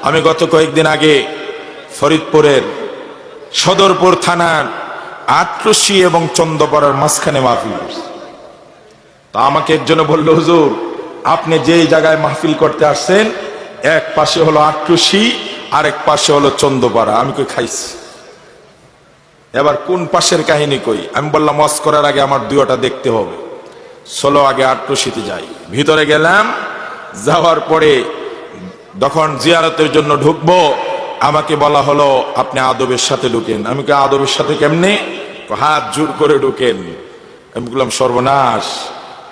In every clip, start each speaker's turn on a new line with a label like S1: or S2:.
S1: আমি গত কয়েকদিন আগে ফরিদপুরের সদরপুর থানার আটরশি এবং চন্দ্রপাড়ার মাঝখানে মাহফিল করছি। তা আমাকে একজনে বলল, হুজুর আপনি যেই জায়গায় মাহফিল করতে আসছেন, এক পাশে হলো আটরশি আর এক পাশে হলো চন্দ্রপাড়া। আমি কই খাইছি, এবার কোন পাশের কাহিনী কই? আমি বললাম ওয়াজ করার আগে আমার দুইটা দেখতে হবে, চলো আগে আটরশিতে যাই। ভিতরে গেলাম, যাওয়ার পরে যখন জিয়ারতের জন্য ঢুকবো আমাকে বলা হলো আপনি আদবের সাথে ঢুকেন। আমি কি আদবের সাথে কেমনে? হাত জোর করে ঢুকেন। আমি বললাম সর্বনাশ,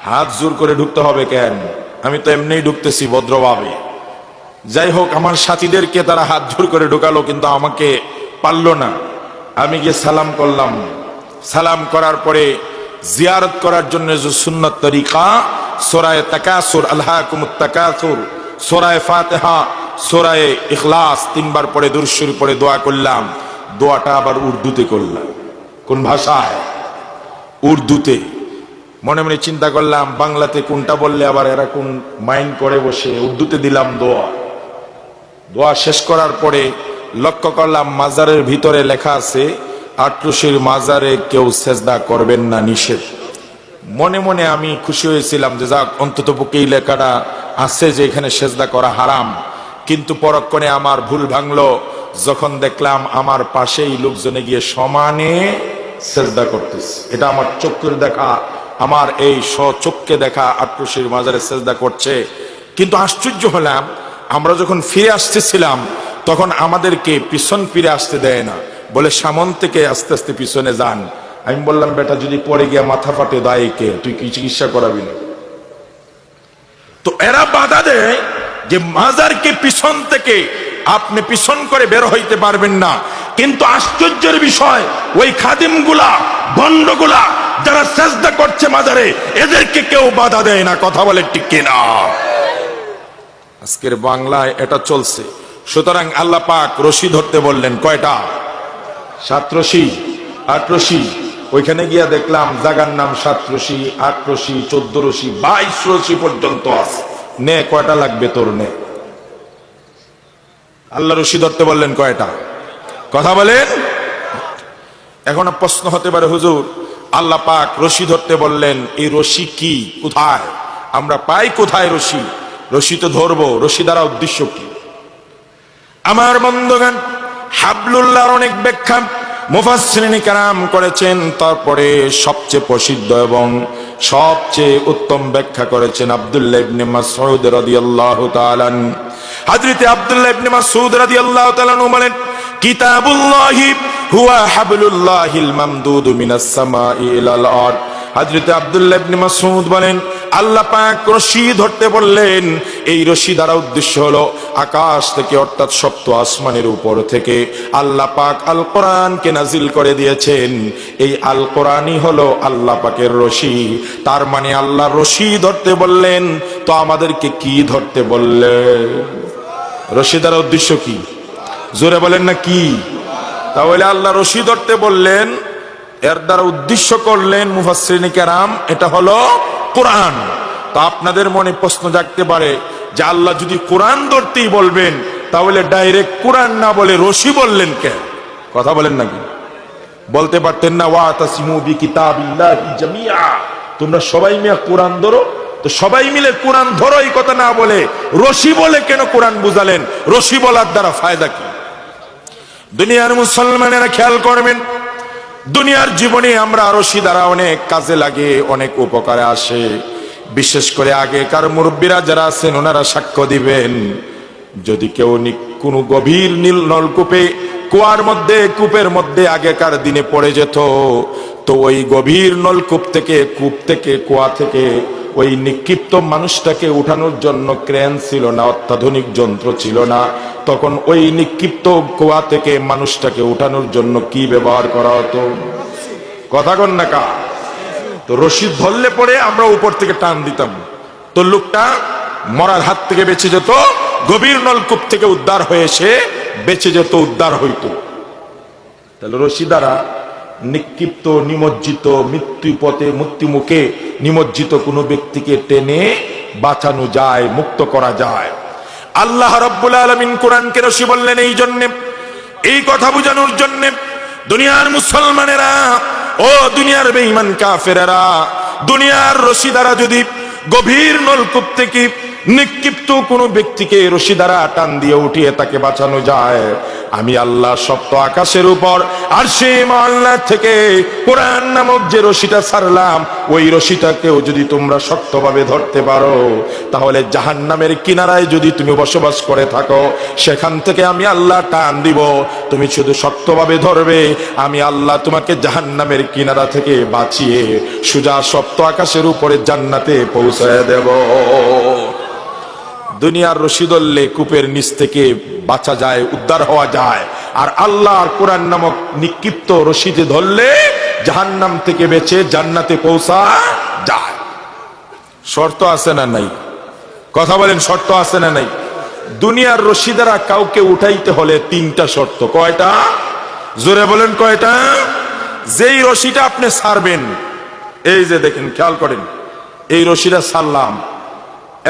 S1: হাত জোর করে ঢুকতে হবে কেন? আমি তো এমনিই ঢুকতেছি ভদ্রভাবে। যাই হোক, আমার সাথীদেরকে তারা হাত জোর করে ঢুকালো, কিন্তু আমাকে পারলো না। আমি গিয়ে সালাম করলাম। সালাম করার পরে জিয়ারত করার জন্য যে সুন্নত তরিকা, সূরায়ে তাকাসুর, আলহাকুমুত তাকাসুর, সূরায়ে ফাতিহা, সূরায়ে ইখলাস তিনবার পড়ে দুরূদ শরীফ পড়ে দোয়া করলাম। দোয়াটা আবার উর্দুতে করলাম। কোন ভাষায়? উর্দুতে। মনে মনে চিন্তা করলাম বাংলাতে কোনটা বললে আবার এরা কোন মাইন্ড করে বসে, উর্দুতে দিলাম দোয়া। দোয়া শেষ করার পরে লক্ষ্য করলাম মাজারের ভিতরে লেখা আছে আটরশির মাজারে কেউ সেজদা করবেন না, নিষেধ। মনে মনে আমি খুশি হয়েছিলাম যে যাক, অন্তত পক্ষে এই লেখাটা আছে যে এখানে সেজদা করা হারাম। কিন্তু পরক্ষণে আমার ভুল ভাঙলো যখন দেখলাম আমার পাশেই লোকজনে গিয়ে সমানে সেজদা করতেছে। এটা আমার চোখের দেখা, আমার এই স্বচক্ষে দেখা আটরশির মাজারে সেজদা করছে। কিন্তু আশ্চর্য হলাম, আমরা যখন ফিরে আসতেছিলাম তখন আমাদেরকে পিছন ফিরে আসতে দেয় না, বলে সামন থেকে আস্তে আস্তে পিছনে যান। আমি বললাম বেটা যদি পরে গিয়া মাথা ফাটে দায় কে? তুই কি চিকিৎসা করাবি না? তো এরা বাধা দেয় যে মাজারকে পিছন থেকে আপনি পিছন করে বের হইতে পারবেন না। কিন্তু আশ্চর্যের বিষয়, ওই খাদিমগুলা, ভণ্ডগুলা যারা সেজদা করছে মাজারে, এদেরকে কেউ বাধা দেয় না। কথা বলে ঠিক কিনা? আজকের বাংলায় এটা চলছে। সুতরাং আল্লাহ পাক রশি ধরতে বললেন। কয়টা? 7 রশি, 8 রশি। ওইখানে গিয়া দেখলাম জাগার নাম 7 রশি, 8 রশি, 14 রশি, 22 রশি পর্যন্ত আছে। নে কয়টা লাগবে তোর? নে। আল্লাহ রশি ধরতে বললেন কয়টা? কথা বলেন। এখন প্রশ্ন হতে পারে, হুজুর আল্লাহ পাক রশি ধরতে বললেন, এই রশি কি? কোথায় আমরা পাই? কোথায় রশি? রশি তো ধরবো, রশি দ্বারা উদ্দেশ্য কি? আমার বন্ধুগণ, হাবলুল্লাহর অনেক ব্যাখ্যা মুফাসসিরিন কেরাম করেছেন। তারপরে সবচেয়ে প্রসিদ্ধ এবং সবচেয়ে উত্তম ব্যাখ্যা করেছেন আব্দুল্লাহ ইবনে মাসউদ রাদিয়াল্লাহু তাআলা। হযরত আব্দুল্লাহ ইবনে মাসউদ রাদিয়াল্লাহু তাআলা বলেন, কিতাবুল্লাহি হুয়া হাবলুল্লাহিল মামদুদ মিনাস সামাই ইলাল আরদ। হযরত আব্দুল্লাহ ইবনে মাসউদ বলেন, আল্লাহ পাক রশি ধরতে বললেন, এই রশি দ্বারা উদ্দেশ্য হলো আকাশ থেকে অর্থাৎ সপ্ত আসমানের উপর থেকে আল্লাহ পাক আল কোরআনকে নাজিল করে দিয়েছেন। এই আল কোরআনই হলো আল্লাহ পাকের রশি। তার মানে আল্লাহ রশি ধরতে বললেন, তো আমাদেরকে কি ধরতে বললেন? রশি দ্বারা উদ্দেশ্য কি? জোরে বলেন না কি? তাহলে আল্লাহ রশি ধরতে বললেন, এর দ্বারা উদ্দেশ্য করলেন মুফাসসিরিন কেরাম এটা হলো কোরআন। তা আপনাদের মনে প্রশ্ন জাগতে পারে যে আল্লাহ যদি কোরআন ধরতেই বলবেন তাহলে ডাইরেক্ট কোরআন না বলে রশি বললেন কেন? কথা বলেন নাকি? বলতে পারতেন না ওয়াতাসিমু বিকিতাবিল্লাহি জামিআ, তোমরা সবাই মিলে কোরআন ধরো। তো সবাই মিলে কোরআন ধরো এই কথা না বলে রশি বলে কেন কোরআন বুঝালেন? রশি বলার দ্বারা ফায়দা কি? দুনিয়ার মুসলমানেরা খেয়াল করবেন, দুনিয়ার জীবনে আমরা রশি দ্বারা অনেক কাজে লাগে, অনেক উপকারে আসে। বিশেষ করে আগেকার মুরব্বীরা যারা আছেন ওনারা সাক্ষ্য দিবেন, যদি কেউ কোনো গভীর নীল নলকূপে, কুয়ার মধ্যে, কূপের মধ্যে আগেকার দিনে পড়ে যেত, তো ওই গভীর নলকূপ থেকে, কূপ থেকে, কুয়া থেকে ওই নিক্ষিপ্ত মানুষটাকে উঠানোর জন্য ক্রেন ছিল না, অত্যাধুনিক যন্ত্র ছিল না। তখন ওই নিক্ষিপ্ত কুয়া থেকে মানুষটাকে উঠানোর জন্য কি ব্যবহার করা হতো? কথা কন না কা? তো রশি ধরলে পরে আমরা উপর থেকে টান দিতাম, তো লোকটা মরার হাত থেকে বেঁচে যেত, গভীর নলকূপ থেকে উদ্ধার হয়ে এসে বেঁচে যেত, উদ্ধার হইতো। তাহলে রশি দ্বারা নিক্ষিপ্ত, নিমজ্জিত, মৃত্যুমুখে নিমজ্জিত কোনো ব্যক্তিকে টেনে বাঁচানো যায়, মুক্ত করা যায়। আল্লাহ রাব্বুল আলামিন কোরআনকে রশি বললেন এই জন্য, এই কথা বোঝানোর জন্য দুনিয়ার মুসলমানেরা, ও দুনিয়ার বেঈমান কাফেরেরা, দুনিয়ার রশি দ্বারা যদি গভীর নলকূপ থেকে নিক্ষিপ্ত কোন ব্যক্তিকে রশি দ্বারা টান দিয়ে উঠিয়ে তাকে বাঁচানো যায়, আমি আল্লাহ সপ্ত আকাশের উপর আরশে মাআলা থেকে কোরআন নামক যে রশিটা ছাড়লাম, ওই রশিটাকেও যদি তোমরা শক্তভাবে ধরতে পারো, তাহলে জাহান্নামের কিনারায় যদি তুমি বসবাস করে থাকো, সেখান থেকে আমি আল্লাহ টান দিব, তুমি শুধু শক্তভাবে ধরবে, আমি আল্লাহ তোমাকে জাহান্নামের কিনারা থেকে বাঁচিয়ে সোজা সপ্ত আকাশের উপরে জান্নাতে পৌঁছায় দেব। দুনিয়ার রশি ধরলে কূপের নিচ থেকে বাঁচা যায়, উদ্ধার হওয়া যায়, আর আল্লাহর কোরআন নামক নিক্ষিপ্ত রশিতে ধরলে জাহান্নাম থেকে বেঁচে জান্নাতে পৌঁছা যায়। শর্ত আছে না নাই? কথা বলেন, শর্ত আছে না নাই? দুনিয়ার রশি দ্বারা কাউকে উঠাইতে হলে তিনটা শর্ত। কয়টা? জোরে বলেন কয়টা? যেই রশিটা আপনি ছাড়বেন, এই যে দেখেন, খেয়াল করেন, এই রশিটা ছাড়লাম,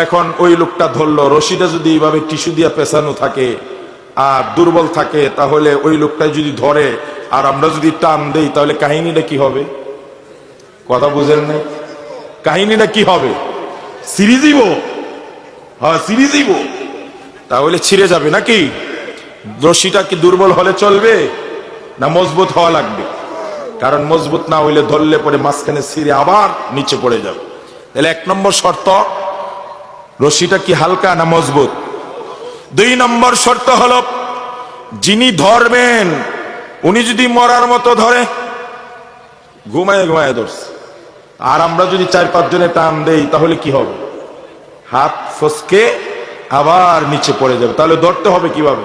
S1: এখন ওই লোকটা ধরলো, রশিটা যদি এইভাবে টিস্যু দিয়ে পেঁচানো থাকে আর দুর্বল থাকে, তাহলে ওই লোকটা যদি ধরে আর আমরা যদি টান দেই, তাহলে কাহিনীটা কি হবে? কথা বুঝেন নাই? কাহিনীটা কি হবে? ছিঁড়ে দিব? হ্যাঁ, ছিঁড়ে দিব। তাহলে ছিঁড়ে যাবে নাকি? রশিটা কি দুর্বল হলে চলবে না মজবুত হওয়া লাগবে? কারণ মজবুত না হইলে ধরলে পরে মাঝখানে ছিঁড়ে আবার নিচে পড়ে যাবে। তাহলে এক নম্বর শর্ত, রশিটা কি হালকা না মজবুত? দুই নম্বর শর্ত হলো, যিনি ধরবেন উনি যদি মরার মতো ধরে, ঘুমায় ঘুমায় ধরছে, আর আমরা যদি 4-5 জনে টান দেই, তাহলে কি হবে? হাত ফসকে আবার নিচে পড়ে যাবে। তাহলে ধরতে হবে কিভাবে?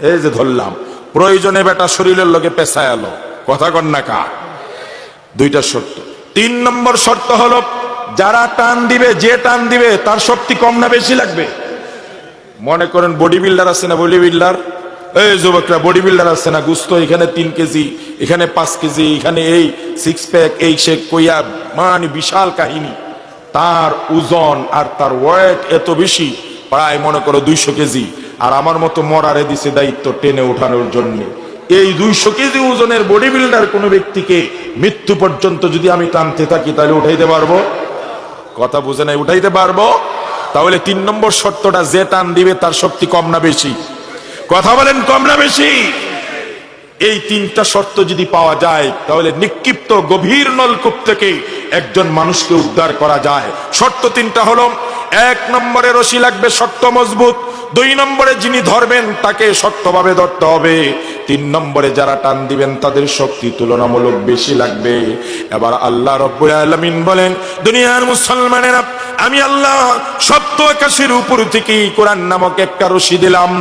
S1: এই যে ধরলাম, প্রয়োজনে বেটা শরীরের লগে পেছায় এলো। কথা কন না কা? দুইটা শর্ত। 3 নম্বর শর্ত হলো, যারা টান দিবে, যে টান দিবে তার শক্তি কম না বেশি লাগবে? মনে করেন বডি বিল্ডার আছে না, বডি বিল্ডার, এই যুবকরা বডি বিল্ডার আছে না, গুস্ত এখানে 3 কেজি, এখানে 5 কেজি, এখানে এই 6 প্যাক, এই শেক কইয়া, মানে বিশাল কাহিনী। তার ওজন আর তার ওয়েট এত বেশি, প্রায় মনে করো 200 কেজি, আর আমার মতো মরারে দিছে দায়িত্ব টেনে ওঠানোর জন্য। এই 200 কেজি ওজনের বডি বিল্ডার কোন ব্যক্তিকে মৃত্যু পর্যন্ত যদি আমি টানতে থাকি, তাহলে উঠাইতে পারবো? কথা বুঝে নাই? উঠাইতে পারবো? তাহলে 3 নম্বর শর্তটা, যে টান দিবে তার শক্তি কম না বেশি? কথা বলেন, কম না বেশি? এই 3টা শর্ত যদি পাওয়া যায়, তাহলে নিক্ষিপ্ত গভীর নলকূপ থেকে একজন মানুষকে উদ্ধার করা যায়। শর্ত 3টা হলো, 1 নম্বরে রশি লাগবে শক্ত মজবুত, 2 নম্বরে যিনি ধরবেন তাকে শক্তভাবে ধরতে হবে, 3 নম্বরে যারা টান দিবেন তাদের শক্তি তুলনামূলক বেশি লাগবে। এবার আল্লাহ রাব্বুল আলামিন বলেন, দুনিয়ার মুসলমানেরা, আমি আল্লাহ সপ্ত আকাশের উপর থেকে কোরআন নামক একটা রশি দিলাম,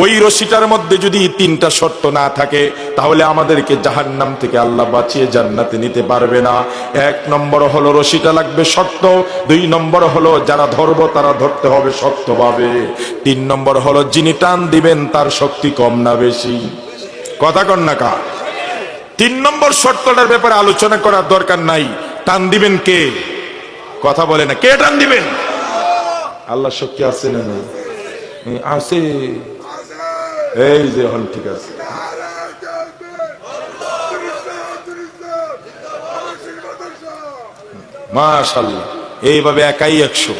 S1: ওই রশিটার মধ্যে যদি 3টা শর্ত না থাকে, তাহলে আমাদেরকে জাহান্নাম থেকে আল্লাহ বাঁচিয়ে জান্নাতে নিতে পারবে না। 1 নম্বর হলো রশিটা লাগবে শক্ত, 2 নম্বর হলো যারা ধরবো তারা ধরতে হবে শক্তভাবে, 3 নম্বর হলো যিনি টান দিবেন তার শক্তি কম না বেশি? কথা কন না কা? 3 নম্বর শর্তটার ব্যাপারে আলোচনা করার দরকার নাই। টান দিবেন কে? কথা বলে না, কে টান দিবেন? আল্লাহ শক্তি আছে না? আছে। এই যে হল, ঠিক আছে। মাশাআল্লাহ, এইভাবে একাই 100।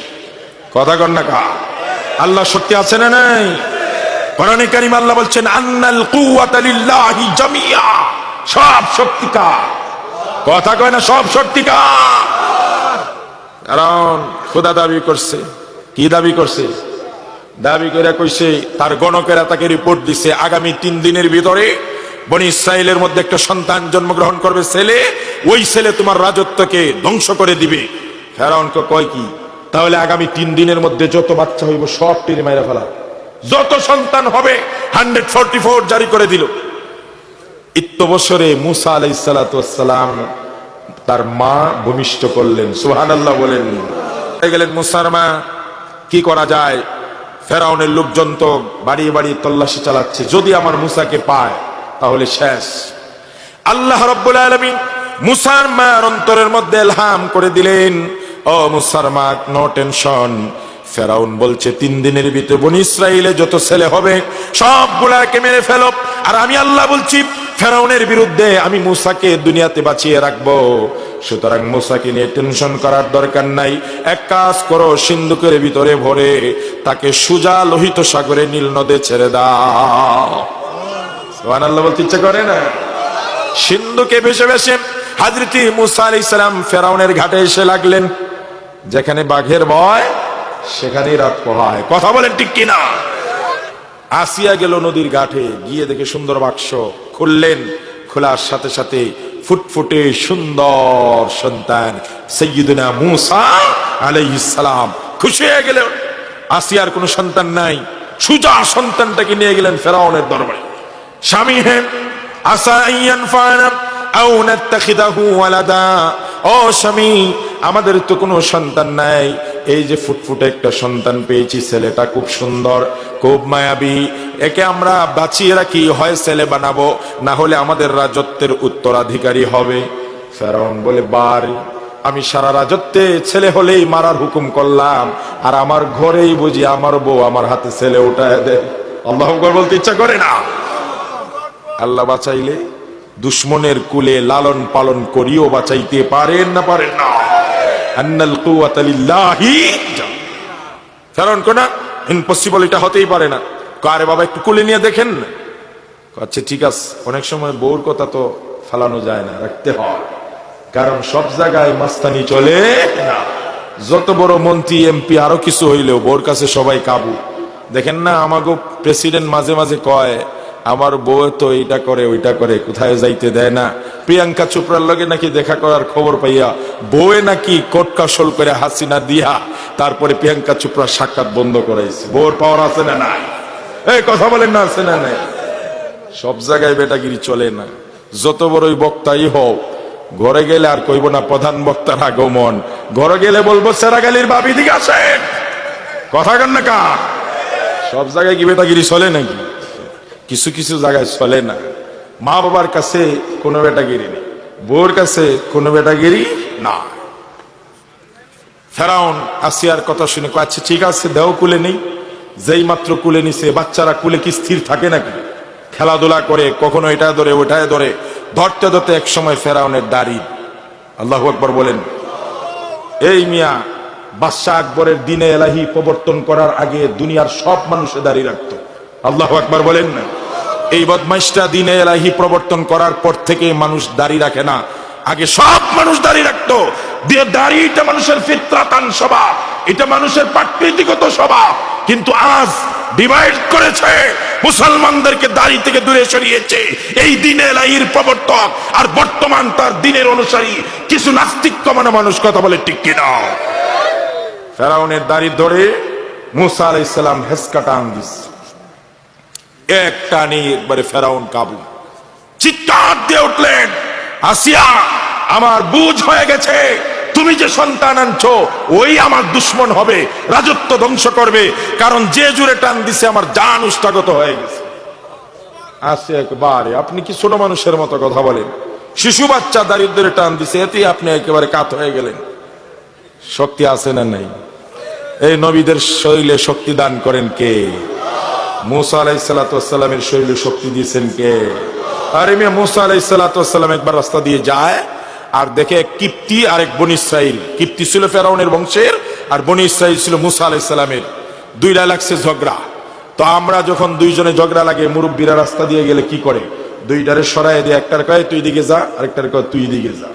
S1: কথা কন না কা? আল্লাহ শক্তি আছে না নাই? কোরআনে কারীম আল্লাহ বলছেন, আন্নাল কুওয়াতা লিল্লাহি জামিয়া, সব শক্তি কার? কথা কয় না, সব শক্তি কার? কারণ খোদা দাবি করছে, কি দাবি করছে? দাবি করে কইছে, তার গণকেরা তাকে রিপোর্ট দিছে, আগামী 3 দিনের ভিতরে বনি ইসরাইলের মধ্যে একটা সন্তান জন্মগ্রহণ করবে, ছেলে, ওই ছেলে তোমার রাজত্বকে ধ্বংস করে দিবে। ফেরাউনকে কয় কি, তাহলে আগামী 3 দিনের মধ্যে যত বাচ্চা হইব সব টেনে মাইরা ফেলা, যত সন্তান হবে 144 জারি করে দিল। বছরে মুসা আলাইহিস সালাতু ওয়াস সালাম তার মা ভূমিষ্ঠ করলেন। সুবহানাল্লাহ বলেন। গেলেন মুসার মা, কি করা যায়? ফেরাউনের লোকজন তো বাড়িয়ে বাড়িয়ে তল্লাশি চালাচ্ছে, যদি আমার মুসাকে পায় তাহলে শেষ। আল্লাহ রাব্বুল আলামিন মুসার মার অন্তরের মধ্যে ইলহাম করে দিলেন, ও মুসার মা, নো টেনশন, ফেরাউন বলছে 3 দিনের ভিতরে বনি ইসরাইলে যত ছেলে হবে সবগুলাকে মেরে ফেলো। আর আমি আল্লাহ বলছি ফেরাউনের বিরুদ্ধে আমি মূসাকে দুনিয়াতে বাঁচিয়ে রাখবো, সুতরাং মূসাকে নিয়ে টেনশন করার দরকার নাই। এক কাজ করো, সিন্ধুকের ভিতরে ভরে তাকে সুজা লোহিত সাগরে নীল নদে ছেড়ে দাও। সুবহানাল্লাহ বলতে ইচ্ছা করে না? সিন্ধুকে ভেসে ভেসে হযরত মূসা আলাইহিস সালাম ফেরাউনের ঘাটে এসে লাগলেন। যেখানে বাঘের ভয় সেখানেই রাত পোহায়। কথা বলেন ঠিক কিনা? আসিয়া গেল নদীর ঘাটে, গিয়ে দেখে সুন্দর বাক্স খুললেন। খোলার সাথে সাথে ফুটফুটে সুন্দর সন্তান সাইয়্যিদুনা মূসা আলাইহিস সালাম। খুশি হয়ে গেলেন। আসিয়ার কোনো সন্তান নাই, সুজা সন্তানটাকে নিয়ে গেলেন ফেরাউনের দরবারে। স্বামী হেন আসা ইয়ানফানা আও নাত্তাখিদাহু ওয়ালাদা, ও স্বামী আমাদের তো কোনো সন্তান নাই, এই যে ফুটফুটে একটা সন্তান পেয়েছি, ছেলেটা খুব সুন্দর, খুব মায়াবী, একে আমরা বাঁচিয়ে রাখি, হয় ছেলে বানাবো, না হলে আমাদের রাজত্বের উত্তরাধিকারী হবে। ফেরাউন বলে বারে, আমি সারা রাজত্বে ছেলে হলেই মারার হুকুম করলাম, আর আমার ঘরেই বুঝি আমার বউ আমার হাতে ছেলে উঠায় দেয়। আল্লাহু আকবার বলতে ইচ্ছা করে না? আল্লাহ বাঁচাইলে দুশ্মনের কুলে লালন পালন করিও বাঁচাইতে পারেন না? পারেন না? আন্নাল কুওয়াতা লিল্লাহি। কারণ কোন ইম্পসিবল, এটা হতেই পারে না। কারে বাবা একটু কুলে নিয়ে দেখেন না। আচ্ছা ঠিক আছে, অনেক সময় বউর কথা তো ফালানো যায় না, রাখতে হয়, কারণ সব জায়গায় মাস্তানি চলে না। যত বড় মন্ত্রী এমপি আরো কিছু হইলেও বউর কাছে সবাই কাবু। দেখেন না, আমাকে প্রেসিডেন্ট মাঝে মাঝে কয় আমার বউ তো এইটা করে ওইটা করে, কোথায় যাইতে দেয় না। প্রিয়াঙ্কা চোপড়ার লগে নাকি দেখা করার খবর পাইয়া বউয়ে নাকি কোট কাশল করে হাসিনা দিয়া তারপরে প্রিয়াঙ্কা চোপড়ার সাক্ষাৎ বন্ধ করাইছে। বউর পাওয়ার আছে না নাই? এই কথা বলেন না, আছে না নাই? সব জায়গায় বেটাগিরি চলে না। যত বড়ই বক্তাই হোক, ঘরে গেলে আর কইব না প্রধান বক্তার আগমন, ঘরে গেলে বলবো সেরাগালির বাবি দিকে আসেন। কথা কন না কা? সব জায়গায় কি বেটাগিরি চলে নাকি? কিছু কিছু জায়গায় চলে না। মা বাবার কাছে কোনো বেটাগিরি নেই, বউর কাছে কোনো বেটাগিরি না। ফেরাউন আসিয়ার কথা শুনে আচ্ছা ঠিক আছে দেও কুলে নেই। যেই মাত্র কুলে নিছে, বাচ্চারা কুলে কি স্থির থাকে নাকি? খেলাধুলা করে, কখনো এটা ধরে ওটায় ধরে, ধরতে ধরতে এক সময় ফেরাউনের দাড়ি। আল্লাহু আকবার বলেন। এই মিয়া বাদশাহ আকবরের দিনে এলাহি প্রবর্তন করার আগে দুনিয়ার সব মানুষে দাড়ি রাখতো। আল্লাহু আকবার বলেন না? এই বদমাইশটা দিনে এলাহি প্রবর্তন করার পর থেকে মানুষ দাড়ি রাখে না, আগে সব মানুষ দাড়ি রাখতো। দাড়ি এটা মানুষের ফিতরাতান স্বভাব, এটা মানুষের প্রাকৃতিকত স্বভাব, কিন্তু আজ ডিভাইড করেছে, মুসলমানদেরকে দাড়ি থেকে দূরে সরিয়েছে এই দিনে এলাহির প্রবর্তক, আর বর্তমান তার দিনের অনুসারী কিছু নাস্তিক্য মানে মানুষ। কথা বলে ঠিক কিনা? ফেরাউনের দাড়ি ধরে মুসা আলাইহিস সালাম হেসকা টান দিস, এক টানে একবারে ফেরাউন কাবু। চিৎকার দিয়ে উঠলেন, আসিয়া আমার বুঝ হয়ে গেছে, তুমি যে সন্তান আনছো ওই আমার দুশ্মন হবে, রাজত্ব ধ্বংস করবে, কারণ যে জুড়ে টান দিছে আমার জান উষ্ঠাগত হয়ে গেছে। আসিয়া একবারে, আপনি কি ছোট মানুষের মতো কথা বলেন? শিশু বাচ্চা দারিদ্রে টান দিছে, এতেই আপনি একেবারে কাত হয়ে গেলেন। শক্তি আছে না নাই? এই নবীদের শরীরে শক্তি দান করেন কে? মুসা আলাইহিস সালাতু ওয়াস সালামের শরীরে শক্তি দিয়েছেন কে? আরে মিয়া, মুসা আলাইহিস সালাতু ওয়াস সালাম একবার রাস্তা দিয়ে যায় আর দেখে এক কিপ্তি আর এক বনি ইসরাইল। কিপ্তি ছিল ফেরাউনের বংশের আর বনি ইসরাইল ছিল মুসা আলাইহিস সালামের। দুইটা লাগছে ঝগড়া। তো আমরা যখন দুইজনে ঝগড়া লাগে, মুরব্বীরা রাস্তা দিয়ে গেলে কি করে? দুইটারে সরায় দিয়ে একটার কয় তুই দিকে যা, আরেকটার কয় তুই দিকে যা।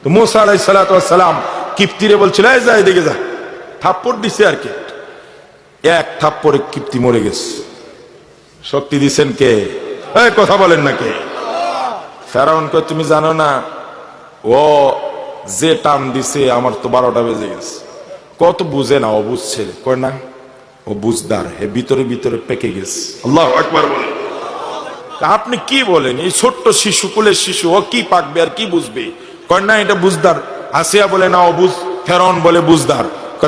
S1: তো মুসা আলাইহিস সালাতু ওয়াস সালাম কিপ্তিরে বলছিল এই যা এদিকে যা, থাপ্পড় দিছে আর কি, এক থাপ্পড়ে কিপ্তি মরে গেছে। শক্তি দিচ্ছেন কে? এই কথা বলেন না কে? ফেরাউন কয় তুমি জানো না ও যে টান দিছে আমার তো 12টা বেজে গেছে। কত বুঝে না, ও বুঝছে, কয় না ও বুঝদার, হে ভিতরে ভিতরে পেকে গেছে। আল্লাহু আকবার বলেন। আপনি কি বলেন? এই ছোট্ট শিশু, কুলের শিশু, ও কি পাকবে আর কি বুঝবে? কয় না এটা বুঝদার। আসিয়া বলে না ও বুঝ। ফেরাউন বলে বুঝদার।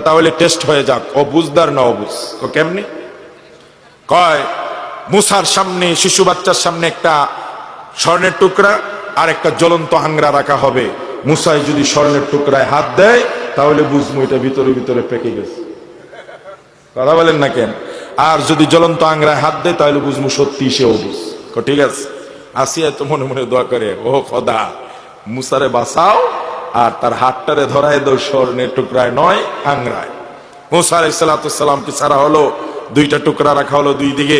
S1: তাহলে টেস্ট হয়ে যাক, ও বুঝদার না ও বুঝ। ও কেমনি? কয় মুসার সামনে, শিশু বাচ্চার সামনে একটা স্বর্ণের টুকরা আর একটা জ্বলন্ত আংরা রাখা হবে। মুসাই যদি স্বর্ণের টুকরায় হাত দেয় তাহলে বুঝবো এটা ভিতরে ভিতরে পেকে গেছে। কথা বলেন না কেন? আর যদি জ্বলন্ত আংরায় হাত দেয় তাহলে বুঝবো সত্যি সে অবুঝ। ঠিক আছে, আসিয়া তো মনে মনে দোয়া করে, ও খোদা মুসারে বাঁচাও আর তার হাতটারে ধরায় দাও স্বর্ণের টুকরায় নয় আংরায়। মুসা আলাইহিস সালামকে ছাড়া হলো, দুইটা টুকরা রাখা হলো দুই দিকে।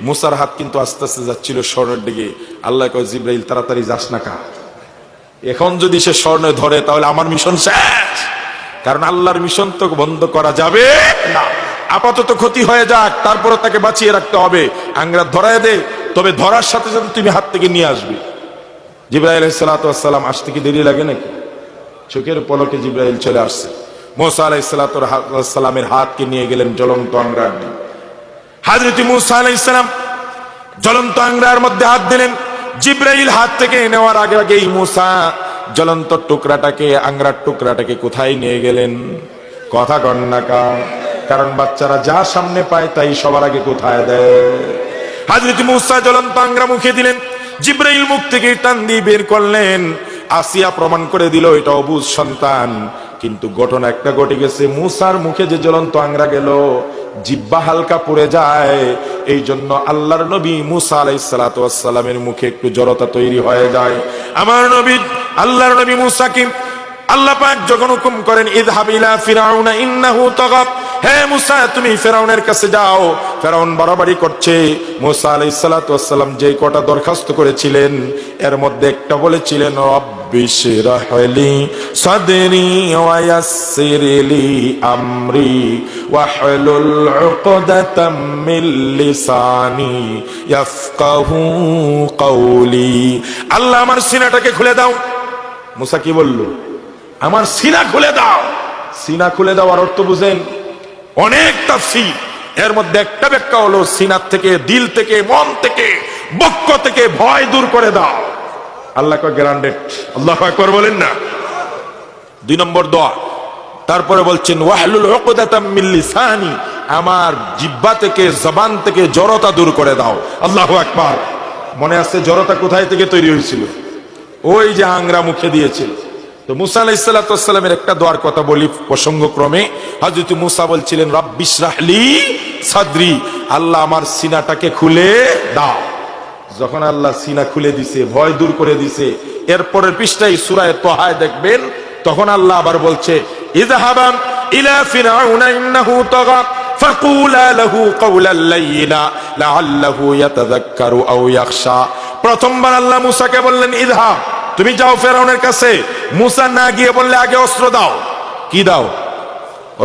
S1: মুসার হাত কিন্তু আস্তে আস্তে যাচ্ছিল স্বর্ণের দিকে। আল্লাহ কয়, জিবরাইল তাড়াতাড়ি যাস না কা, এখন যদি সে স্বর্ণ ধরে তাহলে আমার মিশন শেষ। কারণ আল্লাহর মিশন তো বন্ধ করা যাবে না। আপাতত ক্ষতি হয়ে যাক, তারপরে তাকে বাঁচিয়ে রাখতে হবে। আংরা ধরায় দে, তবে ধরার সাথে সাথে তুমি হাত থেকে নিয়ে আসবে। জিবরাইল আলাইহিস সালাম আসতে কি দেরি লাগে নাকি? চোখের পলকে জিবরাইল চলে আসছে। মুসা আলাইহিস সালামের হাতকে নিয়ে গেলেন জ্বলন্ত আংরার দিকে। হযরত মুসা আলাইহিস সালাম জ্বলন্ত আংরার মধ্যে হাত দিলেন। জিবরাইল হাত থেকে নেওয়ার আগে আগেই মুসা জ্বলন্ত টুকরাটাকে, আংরার টুকরাটাকে কোথায় নিয়ে গেলেন? কথা কন্যাকা। কারণ বাচ্চারা যা সামনে পায় তাই সবার আগে কোথায় দেয়। হযরত মুসা জ্বলন্ত আংরা মুখে দিলেন, জিবরাইল মুখ থেকে টান দিয়ে বের করলেন। আসিয়া প্রমাণ করে দিল এটা অবুঝ সন্তান। কিন্তু ঘটনা একটা ঘটে গেছে, মুসার মুখে যে জ্বলন্ত আংরা গেল, জিহ্বা হালকা পড়ে যায়। এই জন্য আল্লাহর নবী মুসা আলাইহিস সালামের মুখে একটু জড়তা তৈরি হয়ে যায়। আমার নবী, আল্লাহর নবী মুসাকে আল্লাহ পাক যখন হুকুম করেন, ইযহাব ইলা ফিরাউনা ইন্নাহু তাগা, হে মুসা তুমি ফেরাউনের কাছে যাও, ফেরাউন বাড়াবাড়ি করছে। মুসা আলাইহিস সালাম যে কটা দরখাস্ত করেছিলেন এর মধ্যে একটা বলেছিলেন, রব্বিশরাহ লি সাদরি ওয়া ইয়াসসির লি আমরি ওয়াহলুল উকদাতাম মিন লিসানি ইয়াফকাহু কওলি। আল্লাহ আমার সিনাটাকে খুলে দাও। মুসা কি বলল? আমার সিনা খুলে দাও। সিনা খুলে দেওয়ার অর্থ বুঝেন? অনেক তাফসীর, এর মধ্যে একটা ব্যাখ্যা হলো সিনার থেকে, দিল থেকে, মন থেকে, বক্ষ থেকে ভয় দূর করে দাও। আল্লাহ কয় গ্যারান্টেড। আল্লাহু আকবার বলেন না? 2 নম্বর দোয়া। তারপরে বলছেন ওয়াহলুল উকদাতাম মিন লিসানি, আমার জিহ্বা থেকে, জবান থেকে জড়তা দূর করে দাও। আল্লাহু আকবার। মনে আছে জড়তা কোথায় থেকে তৈরি হয়েছিল? ওই যে আংরা মুখে দিয়েছিল। তো মুসা আলাইহিস সালামের একটা দোয়ার কথা বলি প্রসঙ্গক্রমে। হযরত মুসা বলছিলেন রব্বিশরাহ লি সাদরি, আল্লাহ আমার সিনাটাকে খুলে দাও। যখন আল্লাহ সিনা খুলে দিছে, ভয় দূর করে দিছে, এরপরের পৃষ্ঠায় সূরা তাহায় দেখবেন তখন আল্লাহ আবার বলছে, ইযহাবা ইলা ফিরআউনা ইন্নাহু তাগা ফাকুলা লাহু কাওলাল লাইয়িনা লাআল্লাহু ইয়াতাযাক্কারু আও ইয়াখশা। প্রথমবার আল্লাহ মুসাকে বললেন ইযহাব, তুমি যাও ফেরাউনের কাছে। মুসা না গিয়ে বললে আগে অস্ত্র দাও। কি দাও?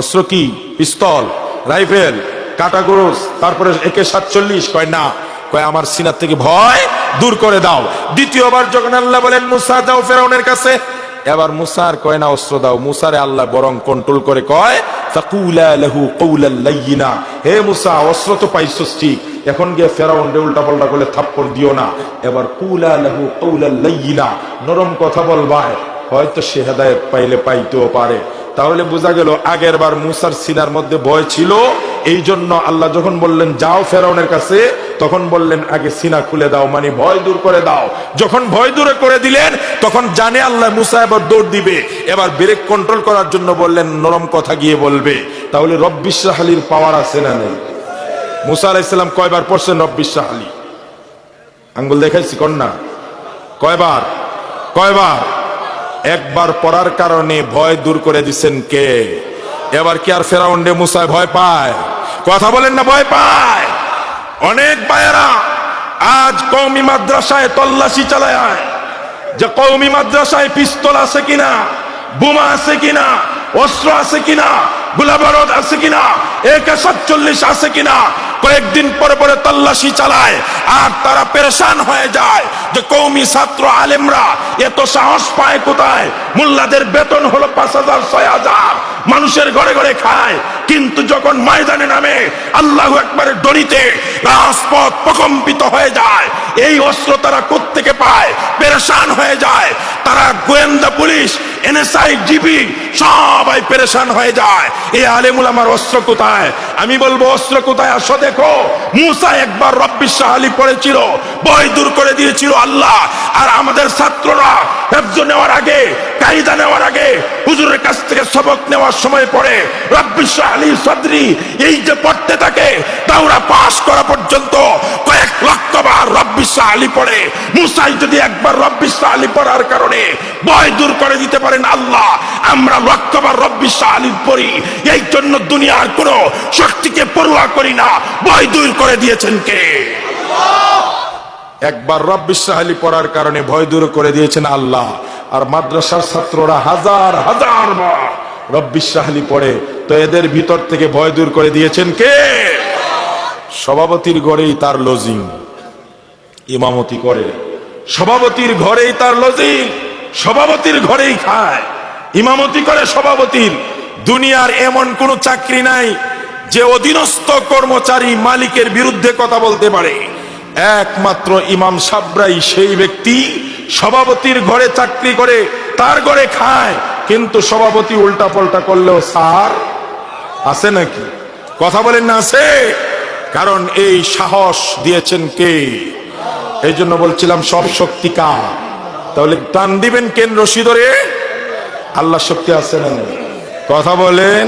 S1: অস্ত্র কি? পিস্তল, রাইফেল, কাটা গোরস, তারপরে AK-47? কয় না, কয় আমার সিনার থেকে ভয় দূর করে দাও। দ্বিতীয়বার যখন আল্লাহ বলেন মুসা যাও ফেরাউনের কাছে, এবার মুসা আর কয় না অস্ত্র দাও। মুসারে আল্লাহ বরং কন্ট্রোল করে কয় ফাকুলা লাহু কাওলাল লাইয়িনা, হে মুসা অস্ত্র তো পাইছস ঠিক, এখন গিয়ে ফেরাউন রে উল্টা পাল্টা করে থাপ্পড় দিও না। এবার কুলা লাহু কাওলাল লাইয়িনা, নরম কথা বলবা, হয়তো সে হেদায়েত পাইলে পাইতেও পারে। তাহলে বোঝা গেল আগের বার মুসার সিনার মধ্যে ভয় ছিল। এই জন্য আল্লাহ যখন বললেন যাও ফেরাউনের কাছে, তখন বললেন আগে সিনা খুলে দাও, মানে ভয় দূর করে দাও। যখন ভয় দূর করে দিলেন তখন জানে আল্লাহ মুসা এবার দৌড় দিবে, এবার ব্রেক কন্ট্রোল করার জন্য বললেন নরম কথা গিয়ে বলবে। তাহলে রব্বিশরাহ লির পাওয়ার আছে না নেই? মুসা আলাইহিস সালাম কয়বার পড়ছেন রব্বিশরাহ লি? আঙ্গুল দেখাইছি কন্যা, কয়বার? কয়বার? একবার পড়ার কারণে ভয় দূর করে দিচ্ছেন কে? এবার কি আর ফেরাউন রে মুসা ভয় পায়? কথা বলেন না ভয় পায়? অনেক ভাইয়েরা আজ কওমি মাদ্রাসায় তল্লাশি চালায় যে কওমি মাদ্রাসায় পিস্তল আছে কিনা, বোমা আছে কিনা, অস্ত্র আছে কিনা, গোলাবারুদ আছে কিনা, AK-47 আছে কিনা, কয়েকদিন পরে পরে তল্লাশি চালায়। আর তারা পেরেশান হয়ে যায় যে কওমি ছাত্র আলেমরা এত সাহস পায় কোথায়? মোল্লাদের বেতন হলো 5,000 6,000, মানুষের ঘরে ঘরে খায়, কিন্তু যখন ময়দানে নামে আল্লাহু আকবারের ধ্বনিতে রাজপথ প্রকম্পিত হয়ে যায়। এই অস্ত্র তারা কোত্থেকে পায়? পেরেশান হয়ে যায়। তারা গোয়েন্দা পুলিশ, এনএসআই, জিবি সবাই পেরেশান হয়ে যায়। এই আলেম উলামার অস্ত্র কোথায়? আমি বলবো অস্ত্র কোথায়? আসো দেখো। মুসা একবার রব্বিশ শাহলি পড়েছিল, ভয় দূর করে দিয়েছিল আল্লাহ। আর আমাদের ছাত্ররা হেফজ নেওয়ার আগে, কায়দা নেওয়ার আগে, হুজুরের কাছ থেকে সবক নেওয়ার সময় পড়ে রব্বিশ শাহলি সদরি, এই যে পড়তে থাকে, দাওরা পাস করা পর্যন্ত কয়েক লক্ষ বার রব্বিশ শাহলি পড়ে। মুসাই যদি একবার রব্বিশ শাহলি পড়ার কারণে ভয় দূর করে দিতে পারেন আল্লাহ, আমরা লক্ষবার রব্বিশ শাহলি পড়ি। এই জন্য দুনিয়ার কোন শক্তিকে পরোয়া করি না। ভয় দূর করে দিয়েছেন কে? একবার রব্বিশ শাহলি পড়ার কারণে ভয় দূর করে দিয়েছেন আল্লাহ। আর মাদ্রাসার ছাত্ররা হাজার হাজার বার রব্বিশ শাহলি পড়ে, তো এদের ভিতর থেকে ভয় দূর করে দিয়েছেন কে? সভাপতির ঘরেই তার লজিং, ইমামতি করে সভাপতির ঘরেই তার লজিং, সভাপতির ঘরেই খায়, ইমামতি করে সভাপতির। দুনিয়ার এমন কোন চাকরি নাই যে অধীনস্থ কর্মচারী মালিকের বিরুদ্ধে কথা বলতে পারে। একমাত্র ইমাম সাবরাই সেই ব্যক্তি, সভাপতির ঘরে চাকরি করে, তার ঘরে খায়, কিন্তু সভাপতি উল্টা পাল্টা করলেও স্যার আছে নাকি? কথা বলেন না আছে? কারণ এই সাহস দিয়েছেন কে? এই জন্য বলছিলাম সব শক্তি কার? তাহলে টান দিবেন কেন রশি ধরে? আল্লাহ শক্তি আছে না? কথা বলেন।